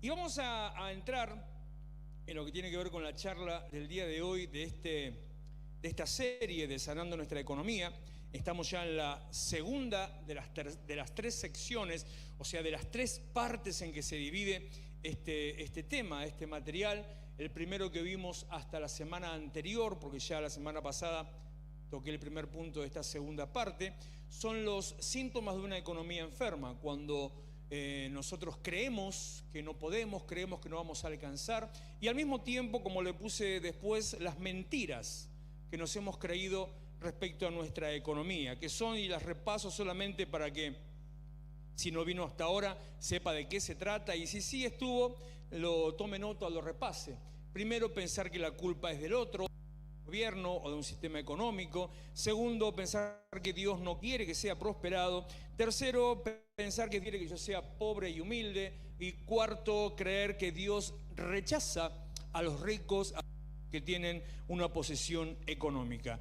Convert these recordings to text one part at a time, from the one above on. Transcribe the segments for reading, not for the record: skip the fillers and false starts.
Y vamos a entrar en lo que tiene que ver con la charla del día de hoy, de esta serie de Sanando Nuestra Economía. Estamos ya en la segunda de las tres secciones, o sea, de las tres partes en que se divide este tema, este material. El primero que vimos hasta la semana anterior, porque ya la semana pasada toqué el primer punto de esta segunda parte, son los síntomas de una economía enferma, cuando nosotros creemos que no podemos, creemos que no vamos a alcanzar, y al mismo tiempo, como le puse después, las mentiras que nos hemos creído respecto a nuestra economía, que son, y las repaso solamente para que, si no vino hasta ahora, sepa de qué se trata, y si sí estuvo, lo tome nota, lo repase. Primero, pensar que la culpa es del otro, gobierno o de un sistema económico. Segundo, pensar que Dios no quiere que sea prosperado. Tercero, pensar que quiere que yo sea pobre y humilde. Y cuarto, creer que Dios rechaza a los ricos que tienen una posesión económica.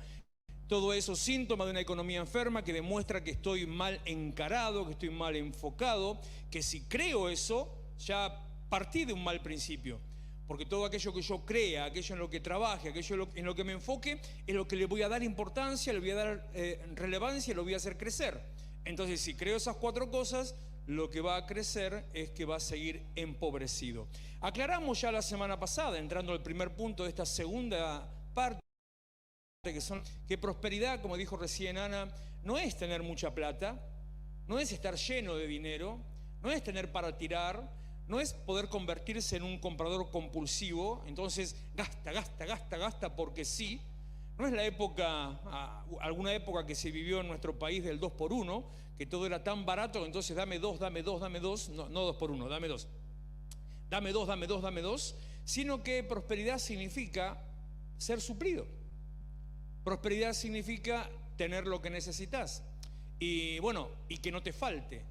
Todo eso síntoma de una economía enferma que demuestra que estoy mal encarado, que estoy mal enfocado, que si creo eso, ya partí de un mal principio. Porque todo aquello que yo crea, aquello en lo que trabaje, aquello en lo que me enfoque, es lo que le voy a dar importancia, le voy a dar relevancia y lo voy a hacer crecer. Entonces, si creo esas cuatro cosas, lo que va a crecer es que va a seguir empobrecido. Aclaramos ya la semana pasada, entrando al primer punto de esta segunda parte, que prosperidad, como dijo recién Ana, no es tener mucha plata, no es estar lleno de dinero, no es tener para tirar, no es poder convertirse en un comprador compulsivo, entonces gasta porque sí. No es la época, alguna época que se vivió en nuestro país del 2x1, que todo era tan barato, entonces dame dos, no 2x1, dame dos, sino que prosperidad significa ser suplido. Prosperidad significa tener lo que necesitas y bueno, y que no te falte.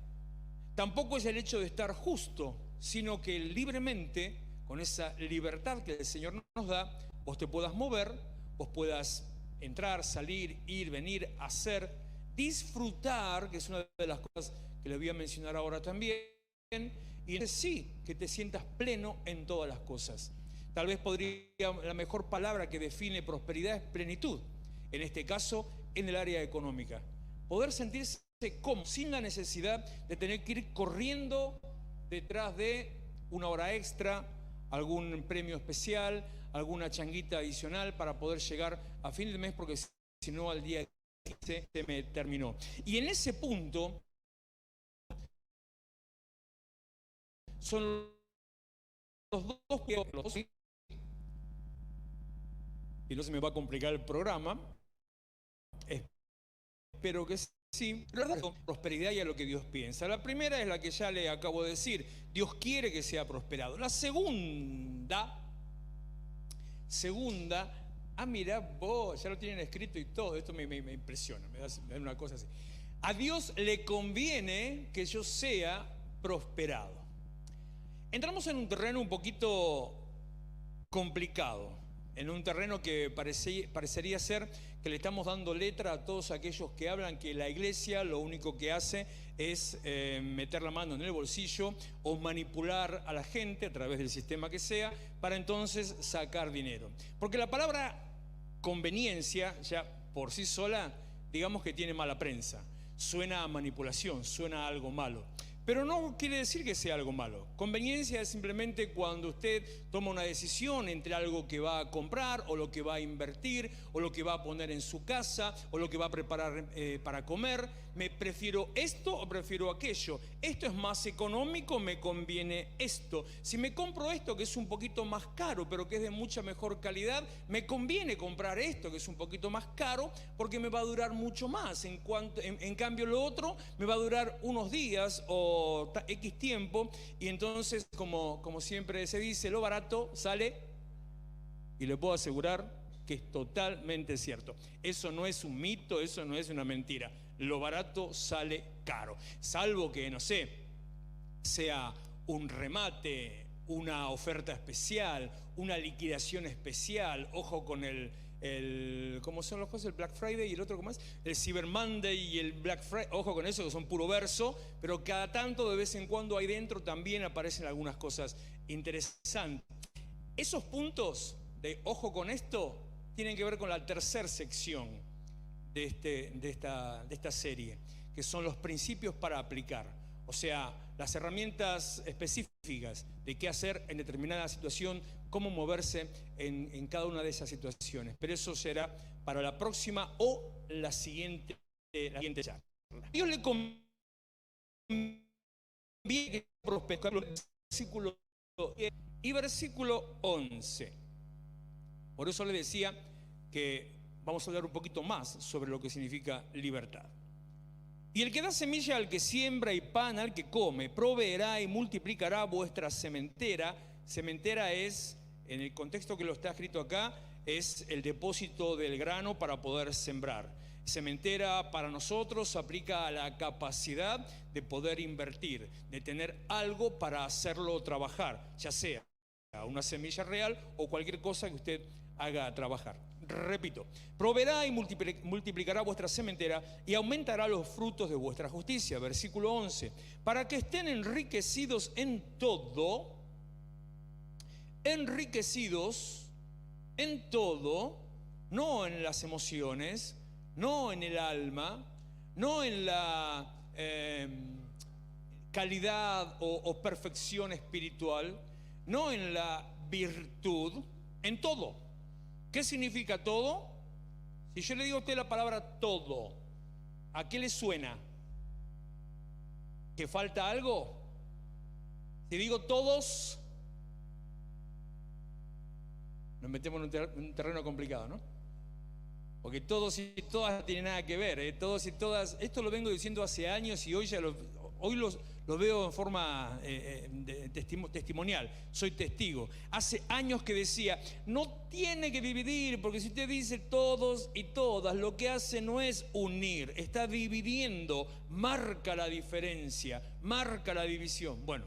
Tampoco es el hecho de estar justo, sino que libremente, con esa libertad que el Señor nos da, vos te puedas mover, vos puedas entrar, salir, ir, venir, hacer, disfrutar, que es una de las cosas que les voy a mencionar ahora también, y sí, que te sientas pleno en todas las cosas. Tal vez la mejor palabra que define prosperidad es plenitud, en este caso en el área económica. Poder sentirse como sin la necesidad de tener que ir corriendo detrás de una hora extra, algún premio especial, alguna changuita adicional para poder llegar a fin de mes, porque si no al día 15 se me terminó. Y en ese punto son los dos y no se me va a complicar el programa. Espero que sí, pero prosperidad y a lo que Dios piensa. La primera es la que ya le acabo de decir. Dios quiere que sea prosperado. La segunda, mira, vos ya lo tienen escrito y todo. Esto me impresiona, me da una cosa así. A Dios le conviene que yo sea prosperado. Entramos en un terreno un poquito complicado, en un terreno que parecería ser que le estamos dando letra a todos aquellos que hablan que la iglesia lo único que hace es meter la mano en el bolsillo o manipular a la gente a través del sistema que sea para entonces sacar dinero. Porque la palabra conveniencia ya por sí sola, digamos que tiene mala prensa, suena a manipulación, suena a algo malo. Pero no quiere decir que sea algo malo. Conveniencia es simplemente cuando usted toma una decisión entre algo que va a comprar o lo que va a invertir o lo que va a poner en su casa o lo que va a preparar para comer. ¿Me prefiero esto o prefiero aquello? Esto es más económico, me conviene esto. Si me compro esto que es un poquito más caro pero que es de mucha mejor calidad, me conviene comprar esto que es un poquito más caro porque me va a durar mucho más. En cambio lo otro me va a durar unos días o X tiempo, y entonces como siempre se dice, lo barato sale, y le puedo asegurar que es totalmente cierto. Eso no es un mito, eso no es una mentira. Lo barato sale caro, salvo que, no sé, sea un remate, una oferta especial, una liquidación especial. Ojo con el ¿cómo son las cosas? El Black Friday y el otro, ¿cómo es? El Cyber Monday y el Black Friday. Ojo con eso, que son puro verso, pero cada tanto, de vez en cuando, ahí dentro también aparecen algunas cosas interesantes. Esos puntos de ojo con esto tienen que ver con la tercera sección de esta serie, que son los principios para aplicar. O sea, las herramientas específicas de qué hacer en determinada situación, cómo moverse en cada una de esas situaciones. Pero eso será para la próxima o la siguiente charla. Dios le conviene que prospectar los versículos 10 y versículo 11. Por eso le decía que vamos a hablar un poquito más sobre lo que significa libertad. Y el que da semilla al que siembra y pan al que come, proveerá y multiplicará vuestra sementera. Sementera es, en el contexto que lo está escrito acá, es el depósito del grano para poder sembrar. Sementera para nosotros aplica a la capacidad de poder invertir, de tener algo para hacerlo trabajar, ya sea una semilla real o cualquier cosa que usted haga trabajar. Repito, proveerá y multiplicará vuestra sementera y aumentará los frutos de vuestra justicia. Versículo 11, para que estén enriquecidos en todo, no en las emociones, no en el alma, no en la calidad o perfección espiritual, no en la virtud, en todo. ¿Qué significa todo? Si yo le digo a usted la palabra todo, ¿a qué le suena? ¿Que falta algo? Si digo todos, nos metemos en un terreno complicado, ¿no? Porque todos y todas no tienen nada que ver, todos y todas, esto lo vengo diciendo hace años y hoy lo veo en forma testimonial, soy testigo. Hace años que decía, no tiene que dividir, porque si usted dice todos y todas, lo que hace no es unir, está dividiendo, marca la diferencia, marca la división. Bueno,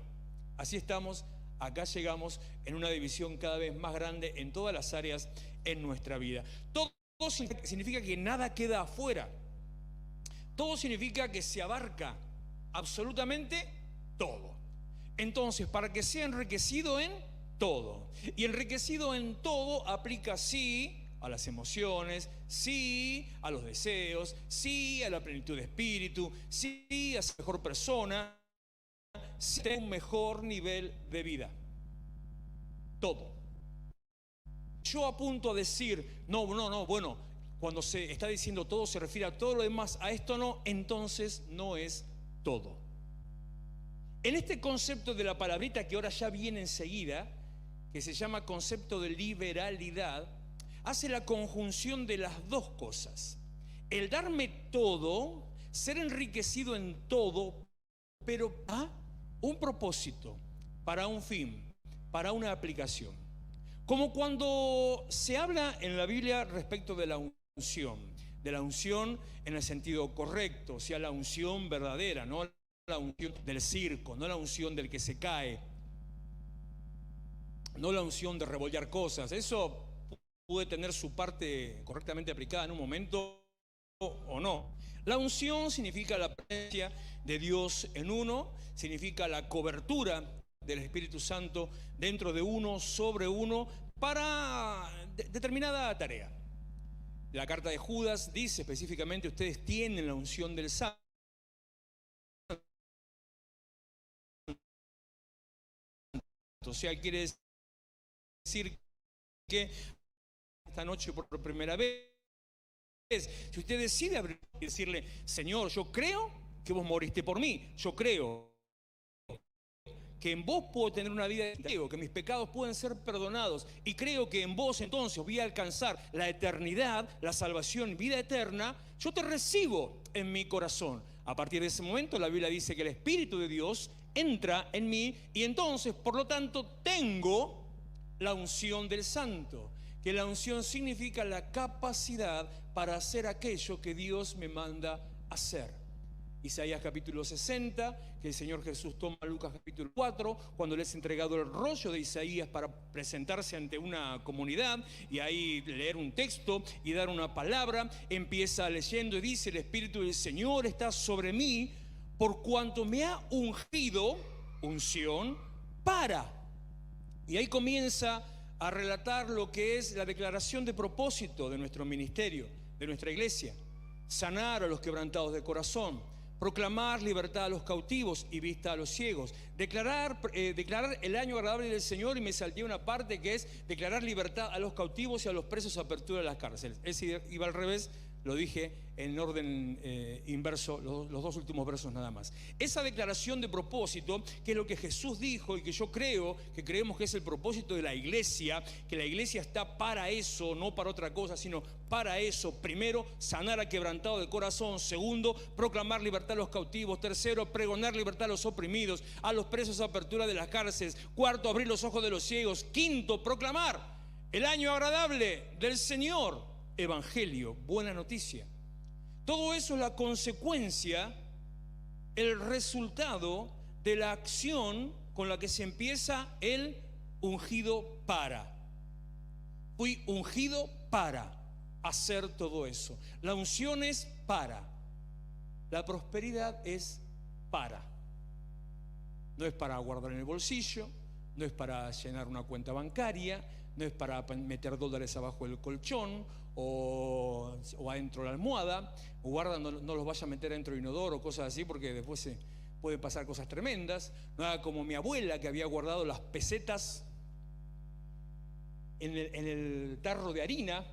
así estamos, acá llegamos en una división cada vez más grande en todas las áreas en nuestra vida. Todo significa que nada queda afuera, todo significa que se abarca absolutamente todo. Entonces, para que sea enriquecido en todo, y enriquecido en todo aplica sí a las emociones, sí a los deseos, sí a la plenitud de espíritu, sí a ser mejor persona, sí a un mejor nivel de vida. Todo. Yo apunto a decir, no, bueno, cuando se está diciendo todo se refiere a todo lo demás, a esto no, entonces no es todo. En este concepto de la palabrita que ahora ya viene enseguida, que se llama concepto de liberalidad, hace la conjunción de las dos cosas. El darme todo, ser enriquecido en todo, pero a un propósito, para un fin, para una aplicación. Como cuando se habla en la Biblia respecto de la unción en el sentido correcto, o sea, la unción verdadera, no la unción del circo, no la unción del que se cae, no la unción de rebollar cosas. Eso puede tener su parte correctamente aplicada en un momento o no. La unción significa la presencia de Dios en uno, significa la cobertura del Espíritu Santo dentro de uno, sobre uno, para determinada tarea. La carta de Judas dice específicamente, ustedes tienen la unción del Santo. O sea, quiere decir que esta noche por primera vez, si usted decide abrir y decirle, Señor, yo creo que vos moriste por mí, yo creo que en vos puedo tener una vida, creo que mis pecados pueden ser perdonados y creo que en vos entonces voy a alcanzar la eternidad, la salvación, vida eterna, yo te recibo en mi corazón. A partir de ese momento la Biblia dice que el Espíritu de Dios entra en mí y entonces por lo tanto tengo la unción del Santo, que la unción significa la capacidad para hacer aquello que Dios me manda hacer. Isaías capítulo 60, que el Señor Jesús toma Lucas capítulo 4, cuando le es entregado el rollo de Isaías para presentarse ante una comunidad y ahí leer un texto y dar una palabra, empieza leyendo y dice: el Espíritu del Señor está sobre mí, por cuanto me ha ungido, unción, para. Y ahí comienza a relatar lo que es la declaración de propósito de nuestro ministerio, de nuestra iglesia: sanar a los quebrantados de corazón, proclamar libertad a los cautivos y vista a los ciegos, declarar el año agradable del Señor, y me salté una parte que es declarar libertad a los cautivos y a los presos, apertura de las cárceles. Ese iba al revés, lo dije en orden inverso, los dos últimos versos nada más. Esa declaración de propósito, que es lo que Jesús dijo y que yo creo, que creemos que es el propósito de la iglesia, que la iglesia está para eso, no para otra cosa, sino para eso. Primero, sanar a quebrantado de corazón. Segundo, proclamar libertad a los cautivos. Tercero, pregonar libertad a los oprimidos, a los presos, apertura de las cárceles. Cuarto, abrir los ojos de los ciegos. Quinto, proclamar el año agradable del Señor. Evangelio, buena noticia. Todo eso es la consecuencia, el resultado de la acción con la que se empieza el ungido para. Fui ungido para hacer todo eso. La unción es para. La prosperidad es para. No es para guardar en el bolsillo, no es para llenar una cuenta bancaria, no es para meter dólares abajo del colchón o adentro de la almohada. O guarda, no los vaya a meter dentro del inodoro o cosas así, porque después se pueden pasar cosas tremendas. No haga como mi abuela, que había guardado las pesetas en el tarro de harina,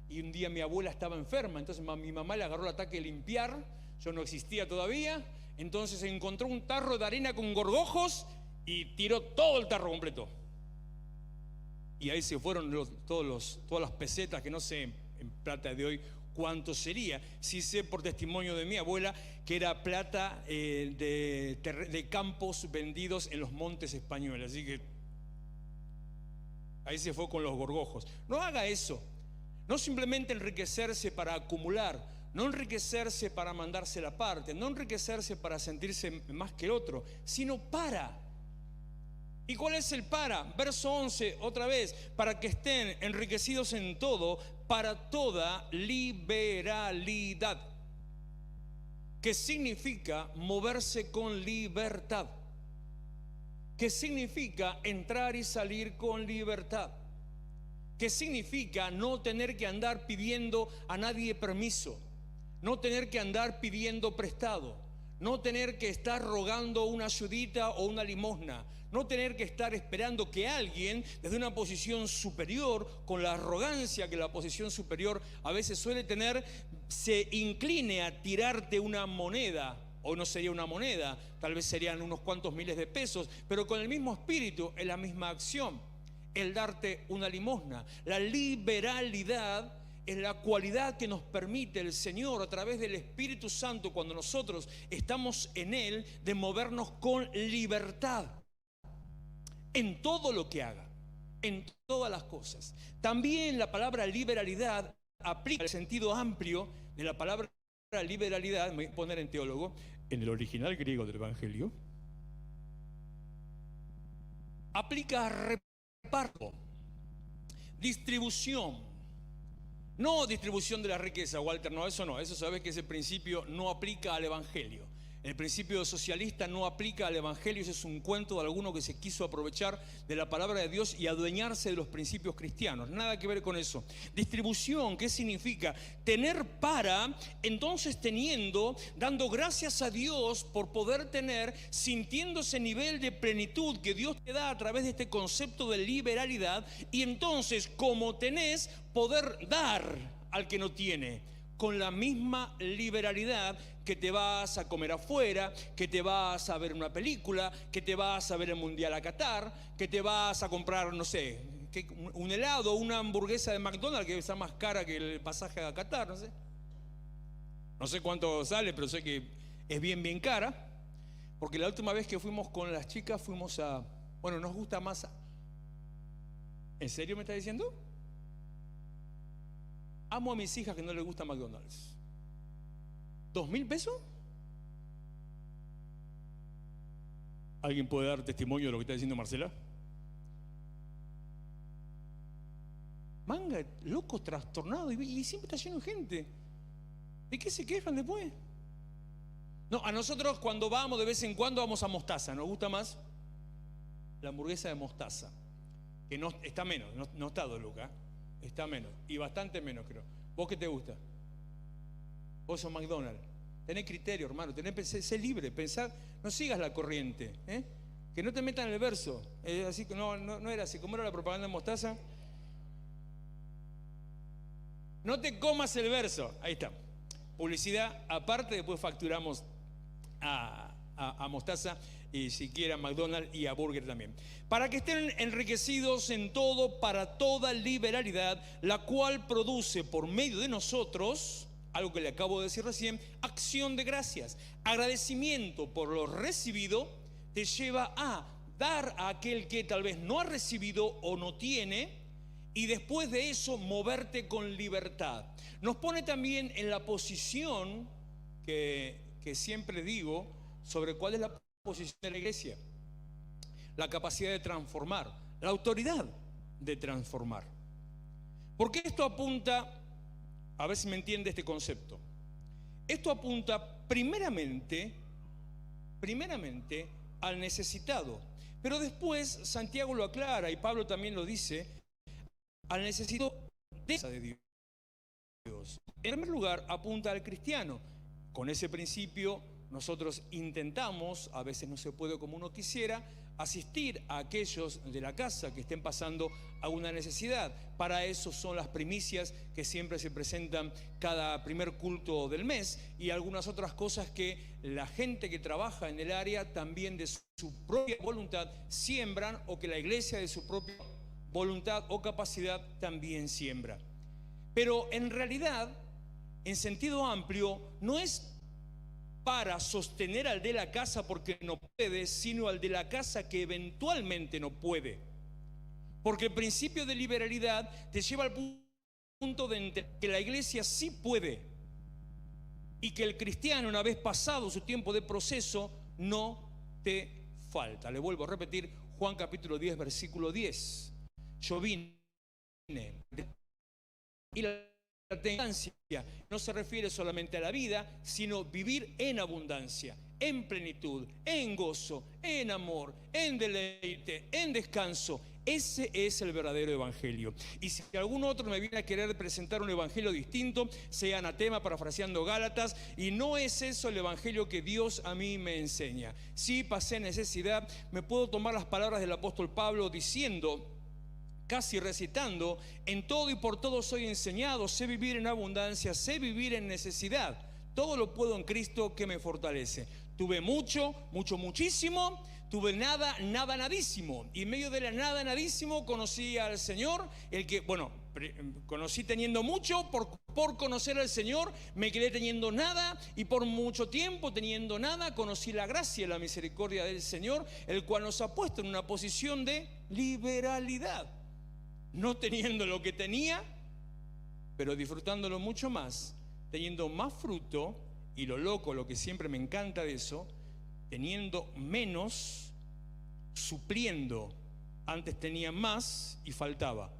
y un día mi abuela estaba enferma, entonces mi mamá le agarró el ataque de limpiar. Yo no existía todavía, entonces encontró un tarro de harina con gorgojos y tiró todo el tarro completo. Y ahí se fueron todas las pesetas, que no sé en plata de hoy cuánto sería. Sí sé por testimonio de mi abuela que era plata de campos vendidos en los montes españoles. Así que ahí se fue con los gorgojos. No haga eso. No simplemente enriquecerse para acumular, no enriquecerse para mandarse la parte, no enriquecerse para sentirse más que el otro, sino para. ¿Y cuál es el para? Verso 11, otra vez: para que estén enriquecidos en todo, para toda liberalidad. ¿Qué significa moverse con libertad? ¿Qué significa entrar y salir con libertad? ¿Qué significa no tener que andar pidiendo a nadie permiso? No tener que andar pidiendo prestado, no tener que estar rogando una ayudita o una limosna, no tener que estar esperando que alguien desde una posición superior, con la arrogancia que la posición superior a veces suele tener, se incline a tirarte una moneda. O no sería una moneda, tal vez serían unos cuantos miles de pesos, pero con el mismo espíritu, en la misma acción, el darte una limosna. La liberalidad es la cualidad que nos permite el Señor, a través del Espíritu Santo, cuando nosotros estamos en Él, de movernos con libertad en todo lo que haga, en todas las cosas. También la palabra liberalidad aplica el sentido amplio de la palabra liberalidad. Me voy a poner en teólogo, en el original griego del Evangelio. Aplica reparto, distribución. No distribución de la riqueza, Walter, no, eso sabes que ese principio no aplica al Evangelio. El principio socialista no aplica al Evangelio. Ese es un cuento de alguno que se quiso aprovechar de la palabra de Dios y adueñarse de los principios cristianos. Nada que ver con eso. Distribución, ¿qué significa? Tener para, entonces teniendo, dando gracias a Dios por poder tener, sintiendo ese nivel de plenitud que Dios te da a través de este concepto de liberalidad, y entonces, como tenés, poder dar al que no tiene, con la misma liberalidad que te vas a comer afuera, que te vas a ver una película, que te vas a ver el Mundial a Qatar, que te vas a comprar, no sé, un helado, una hamburguesa de McDonald's que está más cara que el pasaje a Qatar, no sé. No sé cuánto sale, pero sé que es bien cara. Porque la última vez que fuimos con las chicas fuimos a... Bueno, nos gusta más... ¿En serio me está diciendo? Amo a mis hijas que no les gusta McDonald's. ¿2.000 pesos? ¿Alguien puede dar testimonio de lo que está diciendo Marcela? Manga, loco, trastornado, y siempre está lleno de gente. ¿De qué se quejan después? No, a nosotros cuando vamos de vez en cuando vamos a Mostaza. ¿Nos gusta más? La hamburguesa de mostaza. Que no está menos, no está 2 lucas, está menos. Y bastante menos, creo. ¿Vos qué te gusta? Vos sos McDonald's. Tenés criterio, hermano. Sé libre, pensar. No sigas la corriente. Que no te metan en el verso. Así que no era así. ¿Cómo era la propaganda de Mostaza? No te comas el verso. Ahí está. Publicidad aparte, después facturamos a Mostaza y siquiera a McDonald's y a Burger también. Para que estén enriquecidos en todo para toda liberalidad, la cual produce por medio de nosotros, algo que le acabo de decir recién, acción de gracias. Agradecimiento por lo recibido te lleva a dar a aquel que tal vez no ha recibido o no tiene, y después de eso moverte con libertad. Nos pone también en la posición que siempre digo sobre cuál es la posición de la iglesia. La capacidad de transformar, la autoridad de transformar. Porque esto apunta, a ver si me entiende este concepto. Esto apunta primeramente al necesitado. Pero después Santiago lo aclara y Pablo también lo dice, al necesitado de Dios. En primer lugar, apunta al cristiano. Con ese principio nosotros intentamos, a veces no se puede como uno quisiera, asistir a aquellos de la casa que estén pasando alguna necesidad. Para eso son las primicias que siempre se presentan cada primer culto del mes y algunas otras cosas que la gente que trabaja en el área también de su propia voluntad siembran, o que la iglesia de su propia voluntad o capacidad también siembra. Pero en realidad, en sentido amplio, no es para sostener al de la casa porque no puede, sino al de la casa que eventualmente no puede. Porque el principio de liberalidad te lleva al punto de entender que la iglesia sí puede y que el cristiano, una vez pasado su tiempo de proceso, no te falta. Le vuelvo a repetir, Juan capítulo 10, versículo 10. Yo vine y la abundancia no se refiere solamente a la vida, sino vivir en abundancia, en plenitud, en gozo, en amor, en deleite, en descanso. Ese es el verdadero evangelio. Y si algún otro me viene a querer presentar un evangelio distinto, sea anatema, parafraseando Gálatas, y no es eso el evangelio que Dios a mí me enseña. Si pasé necesidad, me puedo tomar las palabras del apóstol Pablo diciendo, casi recitando, en todo y por todo soy enseñado, sé vivir en abundancia, sé vivir en necesidad. Todo lo puedo en Cristo que me fortalece. Tuve mucho, muchísimo. Tuve nada, nadísimo. Y en medio de la nadísimo conocí al Señor, el que, conocí teniendo mucho, por conocer al Señor me quedé teniendo nada, y por mucho tiempo teniendo nada conocí la gracia y la misericordia del Señor, el cual nos ha puesto en una posición de liberalidad. No teniendo lo que tenía, pero disfrutándolo mucho más, teniendo más fruto, y lo que siempre me encanta de eso, teniendo menos, supliendo. Antes tenía más y faltaba.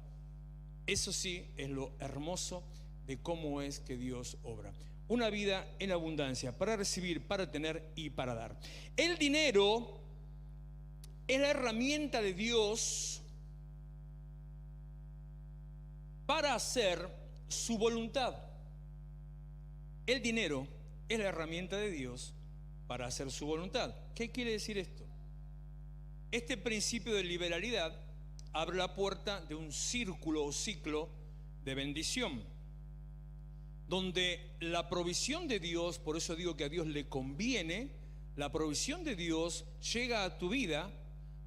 Eso sí es lo hermoso de cómo es que Dios obra. Una vida en abundancia, para recibir, para tener y para dar. El dinero es la herramienta de Dios para hacer su voluntad. El dinero es la herramienta de Dios para hacer su voluntad. ¿Qué quiere decir esto? Este principio de liberalidad abre la puerta de un círculo o ciclo de bendición, donde la provisión de Dios, por eso digo que a Dios le conviene, la provisión de Dios llega a tu vida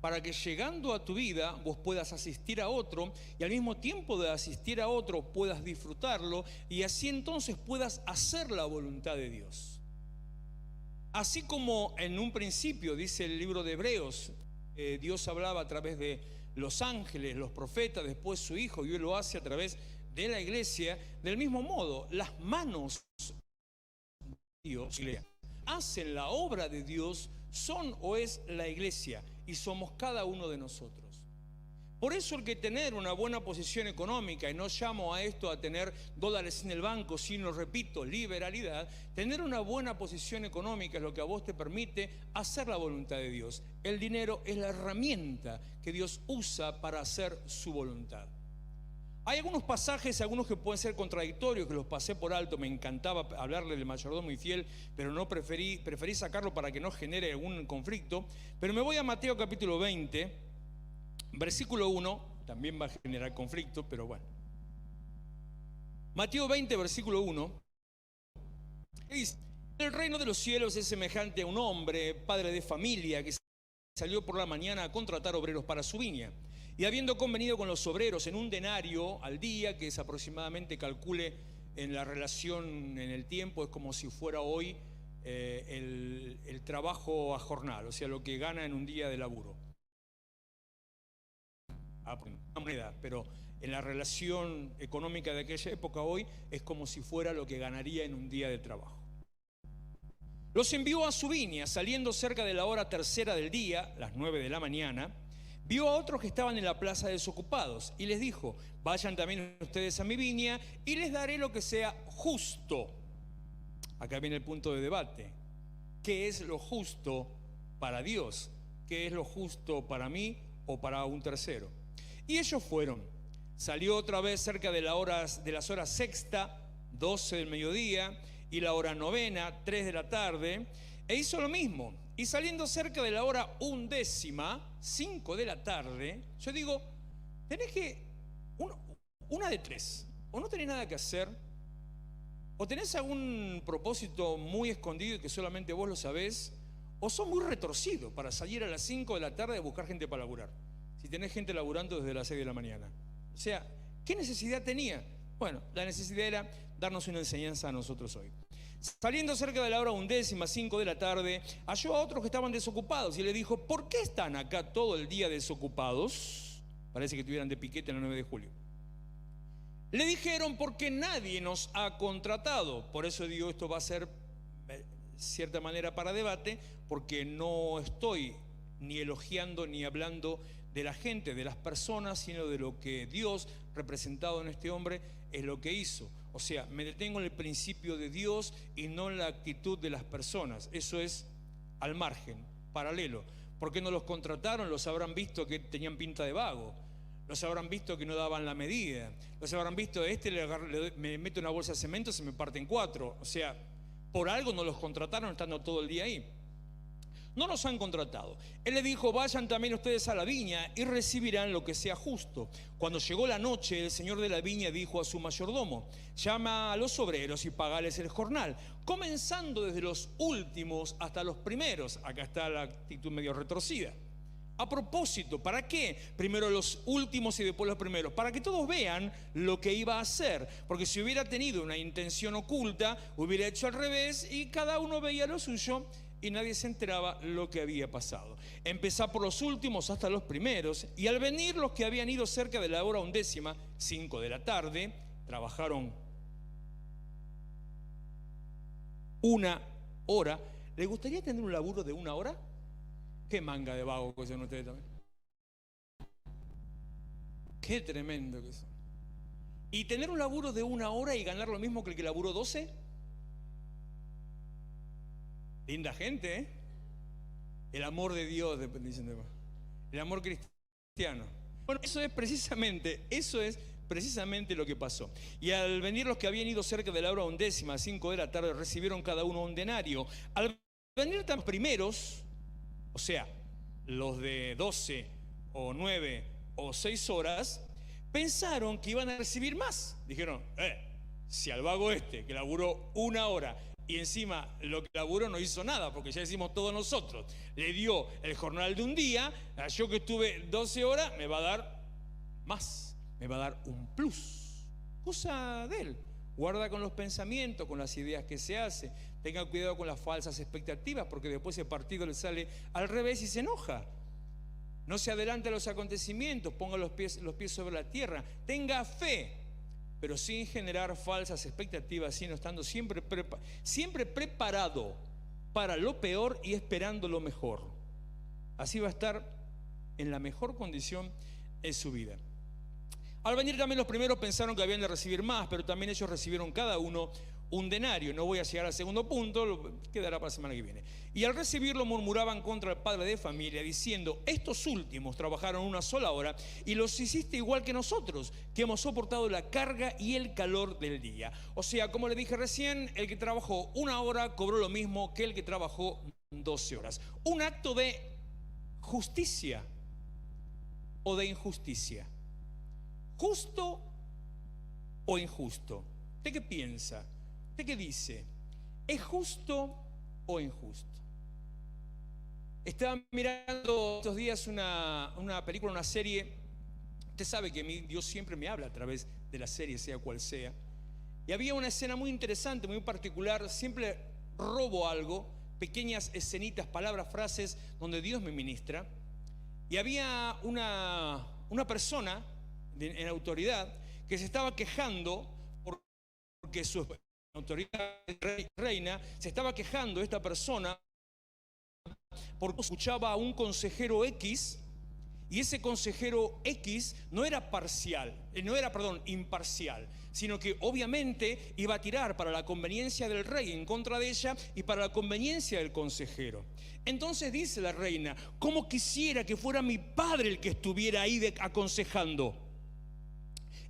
para que llegando a tu vida vos puedas asistir a otro, y al mismo tiempo de asistir a otro puedas disfrutarlo, y así entonces puedas hacer la voluntad de Dios. Así como en un principio, dice el libro de Hebreos, Dios hablaba a través de los ángeles, los profetas, después su Hijo, y hoy lo hace a través de la iglesia. Del mismo modo, las manos de Dios hacen la obra de Dios son o es la iglesia y somos cada uno de nosotros. Por eso el que tener una buena posición económica, y no llamo a esto a tener dólares en el banco, sino, repito, liberalidad, tener una buena posición económica es lo que a vos te permite hacer la voluntad de Dios. El dinero es la herramienta que Dios usa para hacer su voluntad. Hay algunos pasajes, algunos que pueden ser contradictorios, que los pasé por alto. Me encantaba hablarle del mayordomo infiel, pero no preferí sacarlo para que no genere algún conflicto. Pero me voy a Mateo capítulo 20, versículo 1, también va a generar conflicto, pero bueno. Mateo 20, versículo 1, dice: el reino de los cielos es semejante a un hombre, padre de familia, que salió por la mañana a contratar obreros para su viña. Y habiendo convenido con los obreros en un denario al día, que es aproximadamente, calcule en la relación en el tiempo, es como si fuera hoy el trabajo a jornal, o sea, lo que gana en un día de laburo. Una moneda, pero en la relación económica de aquella época hoy es como si fuera lo que ganaría en un día de trabajo. Los envió a su viña, saliendo cerca de la hora tercera del día, las 9 de la mañana. Vio a otros que estaban en la plaza desocupados y les dijo: vayan también ustedes a mi viña y les daré lo que sea justo. Acá viene el punto de debate. ¿Qué es lo justo para Dios? ¿Qué es lo justo para mí o para un tercero? Y ellos fueron. Salió otra vez cerca de las horas sexta, 12 del mediodía, y la hora novena, 3 de la tarde, e hizo lo mismo. Y saliendo cerca de la hora undécima, 5 de la tarde, yo digo, tenés que, una de tres, o no tenés nada que hacer, o tenés algún propósito muy escondido y que solamente vos lo sabés, o sos muy retorcido para salir a las 5 de la tarde a buscar gente para laburar, si tenés gente laburando desde las 6 de la mañana. O sea, ¿qué necesidad tenía? Bueno, la necesidad era darnos una enseñanza a nosotros hoy. Saliendo cerca de la hora undécima, 5 de la tarde, halló a otros que estaban desocupados y le dijo: ¿por qué están acá todo el día desocupados? Parece que estuvieran de piquete en el 9 de julio. Le dijeron: porque nadie nos ha contratado. Por eso digo, esto va a ser cierta manera para debate, porque no estoy ni elogiando ni hablando de la gente, de las personas, sino de lo que Dios, representado en este hombre, es lo que hizo. O sea, me detengo en el principio de Dios y no en la actitud de las personas. Eso es al margen, paralelo. ¿Por qué no los contrataron? Los habrán visto que tenían pinta de vago. Los habrán visto que no daban la medida. Los habrán visto: me meto una bolsa de cemento, se me parte en 4. O sea, por algo no los contrataron estando todo el día ahí. No los han contratado. Él le dijo: vayan también ustedes a la viña y recibirán lo que sea justo. Cuando llegó la noche, el señor de la viña dijo a su mayordomo: llama a los obreros y pagales el jornal, comenzando desde los últimos hasta los primeros. Acá está la actitud medio retorcida. A propósito, ¿para qué? Primero los últimos y después los primeros. Para que todos vean lo que iba a hacer. Porque si hubiera tenido una intención oculta, hubiera hecho al revés y cada uno veía lo suyo y nadie se enteraba lo que había pasado. Empezá por los últimos hasta los primeros, y al venir los que habían ido cerca de la hora undécima, 5 de la tarde, trabajaron 1 hora. ¿Les gustaría tener un laburo de 1 hora? Qué manga de vago que son ustedes también. Qué tremendo que son. ¿Y tener un laburo de 1 hora y ganar lo mismo que el que laburó 12? Linda gente, ¿eh? El amor de Dios, dicen demás. El amor cristiano. Bueno, eso es precisamente lo que pasó. Y al venir los que habían ido cerca de la hora undécima, 5 de la tarde, recibieron cada uno un denario. Al venir tan primeros, o sea, los de 12 o 9 o 6 horas, pensaron que iban a recibir más. Dijeron: si al vago este que laburó 1 hora y encima lo que laburó no hizo nada, porque ya hicimos todos nosotros, le dio el jornal de un día, yo que estuve 12 horas, me va a dar más, me va a dar un plus. Cosa de él. Guarda con los pensamientos, con las ideas que se hace. Tenga cuidado con las falsas expectativas, porque después el partido le sale al revés y se enoja. No se adelante a los acontecimientos, ponga los pies sobre la tierra. Tenga fe, pero sin generar falsas expectativas, sino estando siempre preparado para lo peor y esperando lo mejor. Así va a estar en la mejor condición en su vida. Al venir también los primeros pensaron que habían de recibir más, pero también ellos recibieron cada uno un denario. No voy a llegar al segundo punto, quedará para la semana que viene. Y al recibirlo murmuraban contra el padre de familia, diciendo: estos últimos trabajaron una sola hora y los hiciste igual que nosotros, que hemos soportado la carga y el calor del día. O sea, como le dije recién, el que trabajó una hora cobró lo mismo que el que trabajó 12 horas. Un acto de justicia o de injusticia. ¿Justo o injusto? ¿Usted qué piensa? ¿Usted qué dice? ¿Es justo o injusto? Estaba mirando estos días una película, una serie. Usted sabe que Dios siempre me habla a través de la serie, sea cual sea. Y había una escena muy interesante, muy particular. Siempre robo algo, pequeñas escenitas, palabras, frases, donde Dios me ministra. Y había una persona en autoridad que se estaba quejando porque su autoridad reina se estaba quejando esta persona porque escuchaba a un consejero X, y ese consejero X no era imparcial, sino que obviamente iba a tirar para la conveniencia del rey en contra de ella y para la conveniencia del consejero. Entonces dice la reina: ¿cómo quisiera que fuera mi padre el que estuviera ahí aconsejando?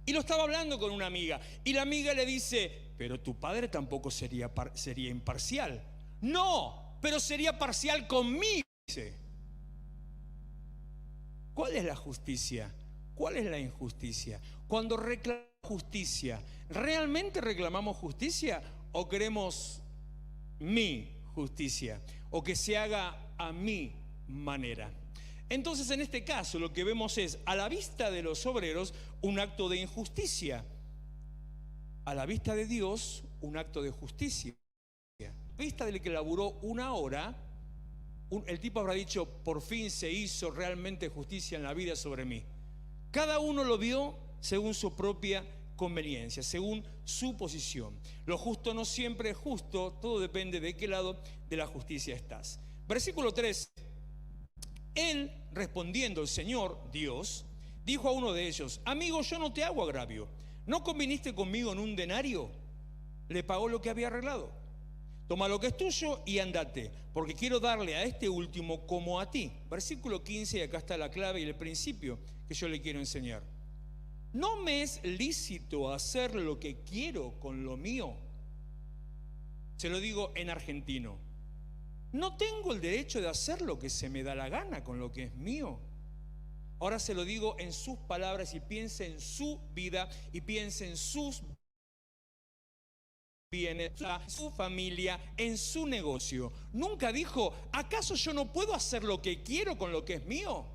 Y lo estaba hablando con una amiga, y la amiga le dice: pero tu padre tampoco sería imparcial. No, pero sería parcial conmigo. Dice: ¿cuál es la justicia? ¿Cuál es la injusticia? Cuando reclamamos justicia, ¿realmente reclamamos justicia o queremos mi justicia? O que se haga a mi manera. Entonces, en este caso, lo que vemos es, a la vista de los obreros, un acto de injusticia. A la vista de Dios, un acto de justicia. A la vista del que laburó una hora, el tipo habrá dicho: por fin se hizo realmente justicia en la vida sobre mí. Cada uno lo vio según su propia conveniencia, según su posición. Lo justo no siempre es justo, todo depende de qué lado de la justicia estás. Versículo 3. Él, respondiendo, el Señor, Dios, dijo a uno de ellos: amigo, yo no te hago agravio. ¿No conviniste conmigo en un denario? Le pagó lo que había arreglado. Toma lo que es tuyo y andate, porque quiero darle a este último como a ti. Versículo 15, y acá está la clave y el principio que yo le quiero enseñar. ¿No me es lícito hacer lo que quiero con lo mío? Se lo digo en argentino. ¿No tengo el derecho de hacer lo que se me da la gana con lo que es mío? Ahora se lo digo en sus palabras, y piense en su vida y piense en sus bienes, en su familia, en su negocio. Nunca dijo: ¿acaso yo no puedo hacer lo que quiero con lo que es mío?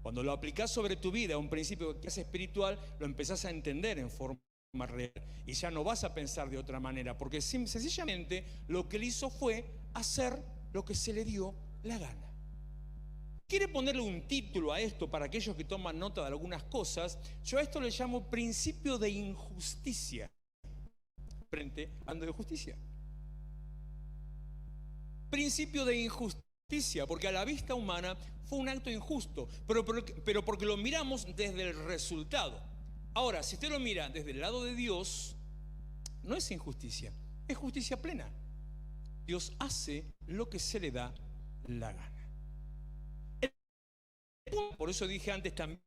Cuando lo aplicás sobre tu vida, un principio que es espiritual, lo empezás a entender en forma real, y ya no vas a pensar de otra manera, porque sencillamente lo que él hizo fue hacer lo que se le dio la gana. ¿Quiere ponerle un título a esto para aquellos que toman nota de algunas cosas? Yo a esto le llamo principio de injusticia. Hablando de justicia, principio de injusticia, porque a la vista humana fue un acto injusto, pero porque lo miramos desde el resultado. Ahora, si usted lo mira desde el lado de Dios, no es injusticia, es justicia plena. Dios hace lo que se le da la gana. Por eso dije antes también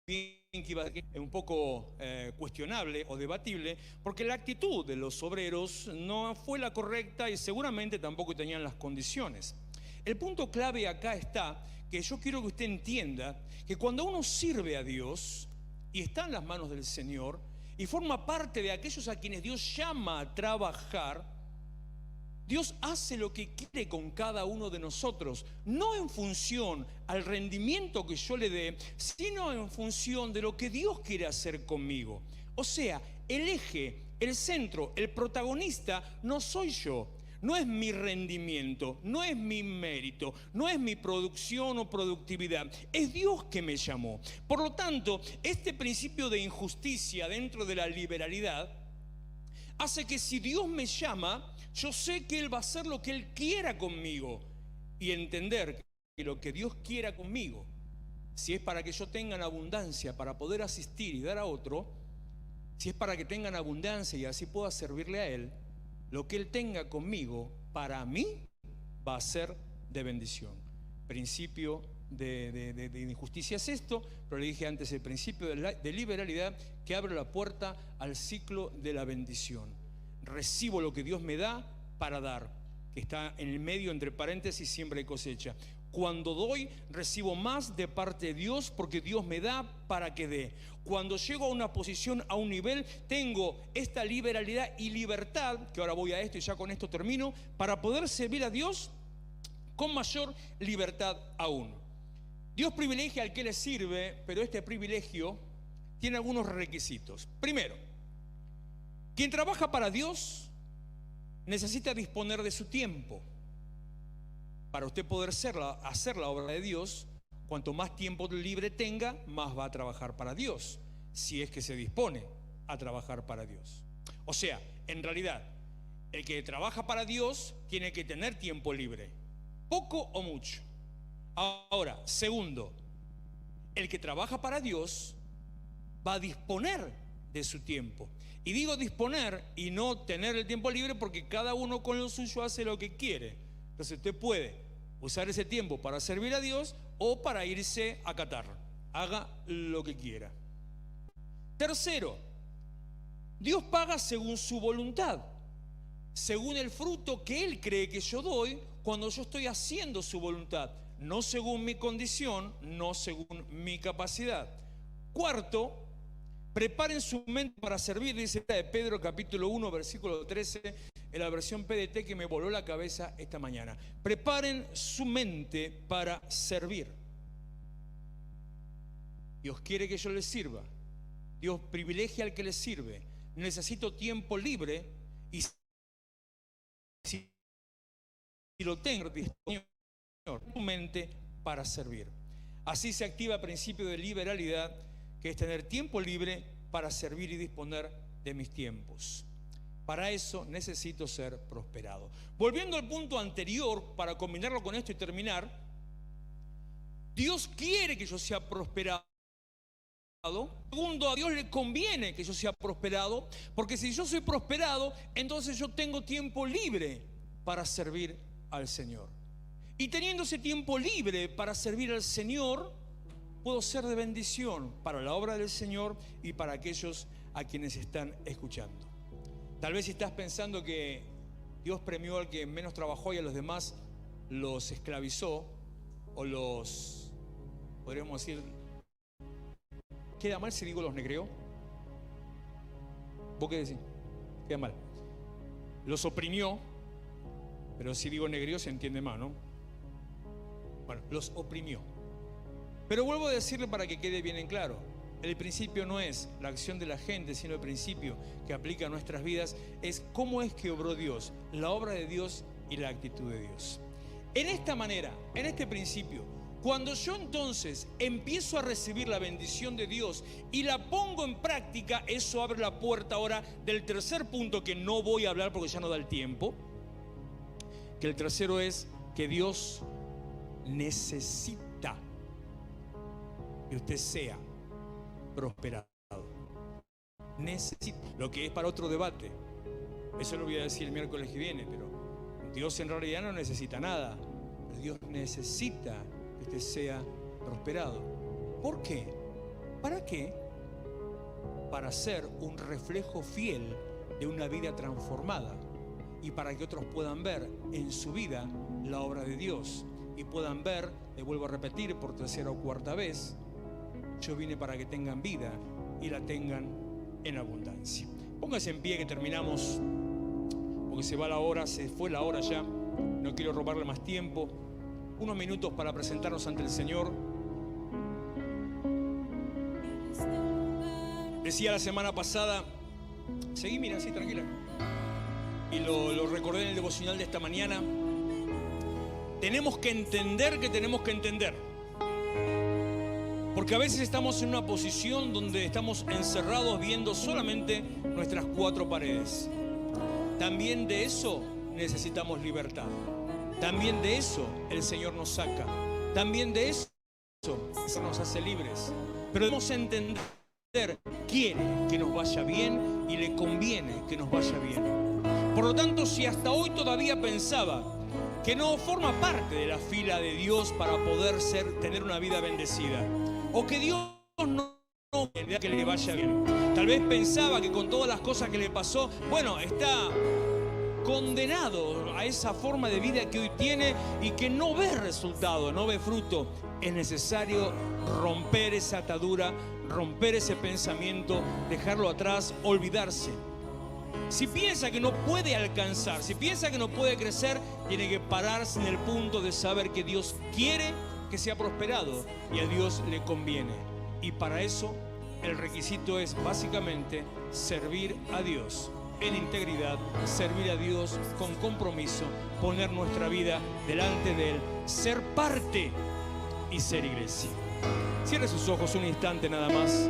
que iba a ser un poco cuestionable o debatible, porque la actitud de los obreros no fue la correcta y seguramente tampoco tenían las condiciones. El punto clave acá está, que yo quiero que usted entienda que cuando uno sirve a Dios y está en las manos del Señor y forma parte de aquellos a quienes Dios llama a trabajar, Dios hace lo que quiere con cada uno de nosotros, no en función al rendimiento que yo le dé, sino en función de lo que Dios quiere hacer conmigo. O sea, el eje, el centro, el protagonista no soy yo. No es mi rendimiento, no es mi mérito, no es mi producción o productividad. Es Dios que me llamó. Por lo tanto, este principio de injusticia dentro de la liberalidad hace que si Dios me llama, Yo sé que Él va a hacer lo que Él quiera conmigo. Y entender que lo que Dios quiera conmigo, si es para que yo tenga abundancia para poder asistir y dar a otro, si es para que tengan abundancia y así pueda servirle a Él, lo que Él tenga conmigo, para mí, va a ser de bendición. Principio de injusticia es esto, pero le dije antes, el principio de liberalidad, que abre la puerta al ciclo de la bendición. Recibo lo que Dios me da para dar, que está en el medio, entre paréntesis, siembra y cosecha. Cuando doy, recibo más de parte de Dios, porque Dios me da para que dé. Cuando llego a una posición, a un nivel, tengo esta liberalidad y libertad, que ahora voy a esto y ya con esto termino, para poder servir a Dios con mayor libertad aún. Dios privilegia al que le sirve, pero este privilegio tiene algunos requisitos. Primero, quien trabaja para Dios necesita disponer de su tiempo. Para usted poder hacer la obra de Dios, cuanto más tiempo libre tenga, más va a trabajar para Dios, si es que se dispone a trabajar para Dios. O sea, en realidad, el que trabaja para Dios tiene que tener tiempo libre, poco o mucho. Ahora, segundo, el que trabaja para Dios va a disponer de su tiempo. Y digo disponer y no tener el tiempo libre, porque cada uno con lo suyo hace lo que quiere. Entonces usted puede usar ese tiempo para servir a Dios o para irse a Qatar. Haga lo que quiera. Tercero, Dios paga según su voluntad, según el fruto que Él cree que yo doy cuando yo estoy haciendo su voluntad, no según mi condición, no según mi capacidad. Cuarto, preparen su mente para servir, dice de Pedro capítulo 1, versículo 13, en la versión PDT que me voló la cabeza esta mañana. Preparen su mente para servir. Dios quiere que yo les sirva. Dios privilegia al que les sirve. Necesito tiempo libre y si lo tengo, disponible su mente para servir. Así se activa el principio de liberalidad, que es tener tiempo libre para servir y disponer de mis tiempos. Para eso necesito ser prosperado. Volviendo al punto anterior, para combinarlo con esto y terminar, Dios quiere que yo sea prosperado. Segundo, a Dios le conviene que yo sea prosperado, porque si yo soy prosperado, entonces yo tengo tiempo libre para servir al Señor. Y teniendo ese tiempo libre para servir al Señor, puedo ser de bendición para la obra del Señor y para aquellos a quienes están escuchando. Tal vez si estás pensando que Dios premió al que menos trabajó y a los demás los esclavizó, o los, podríamos decir, ¿queda mal si digo los negreó? ¿Vos qué decís? Queda mal. Los oprimió, pero si digo negreó se entiende mal, ¿no? Bueno, los oprimió. Pero vuelvo a decirle para que quede bien en claro, el principio no es la acción de la gente, sino el principio que aplica a nuestras vidas es cómo es que obró Dios, la obra de Dios y la actitud de Dios. En esta manera, en este principio, cuando yo entonces empiezo a recibir la bendición de Dios y la pongo en práctica, eso abre la puerta ahora del tercer punto, que no voy a hablar porque ya no da el tiempo, que el tercero es que Dios necesita que usted sea prosperado. Necesita, lo que es para otro debate. Eso lo voy a decir el miércoles que viene, pero Dios en realidad no necesita nada. Pero Dios necesita que usted sea prosperado. ¿Por qué? ¿Para qué? Para ser un reflejo fiel de una vida transformada y para que otros puedan ver en su vida la obra de Dios y puedan ver, le vuelvo a repetir por tercera o cuarta vez, yo vine para que tengan vida y la tengan en abundancia. Póngase en pie que terminamos, porque se va la hora, se fue la hora ya. No quiero robarle más tiempo. Unos minutos para presentarnos ante el Señor. Decía la semana pasada, seguí, mira, así, tranquila. Y lo recordé en el devocional de esta mañana. Tenemos que entender que tenemos que entender. Porque a veces estamos en una posición donde estamos encerrados viendo solamente nuestras cuatro paredes. También de eso necesitamos libertad. También de eso el Señor nos saca. También de eso nos hace libres. Pero debemos entender, quiere que nos vaya bien y le conviene que nos vaya bien. Por lo tanto, si hasta hoy todavía pensaba que no forma parte de la fila de Dios para poder tener una vida bendecida, o que Dios no quiere que le vaya bien, tal vez pensaba que con todas las cosas que le pasó, bueno, está condenado a esa forma de vida que hoy tiene y que no ve resultado, no ve fruto. Es necesario romper esa atadura, romper ese pensamiento, dejarlo atrás, olvidarse. Si piensa que no puede alcanzar, si piensa que no puede crecer, tiene que pararse en el punto de saber que Dios quiere que sea prosperado y a Dios le conviene. Y para eso el requisito es básicamente servir a Dios en integridad, servir a Dios con compromiso, poner nuestra vida delante de Él, ser parte y ser iglesia. Cierre sus ojos un instante nada más.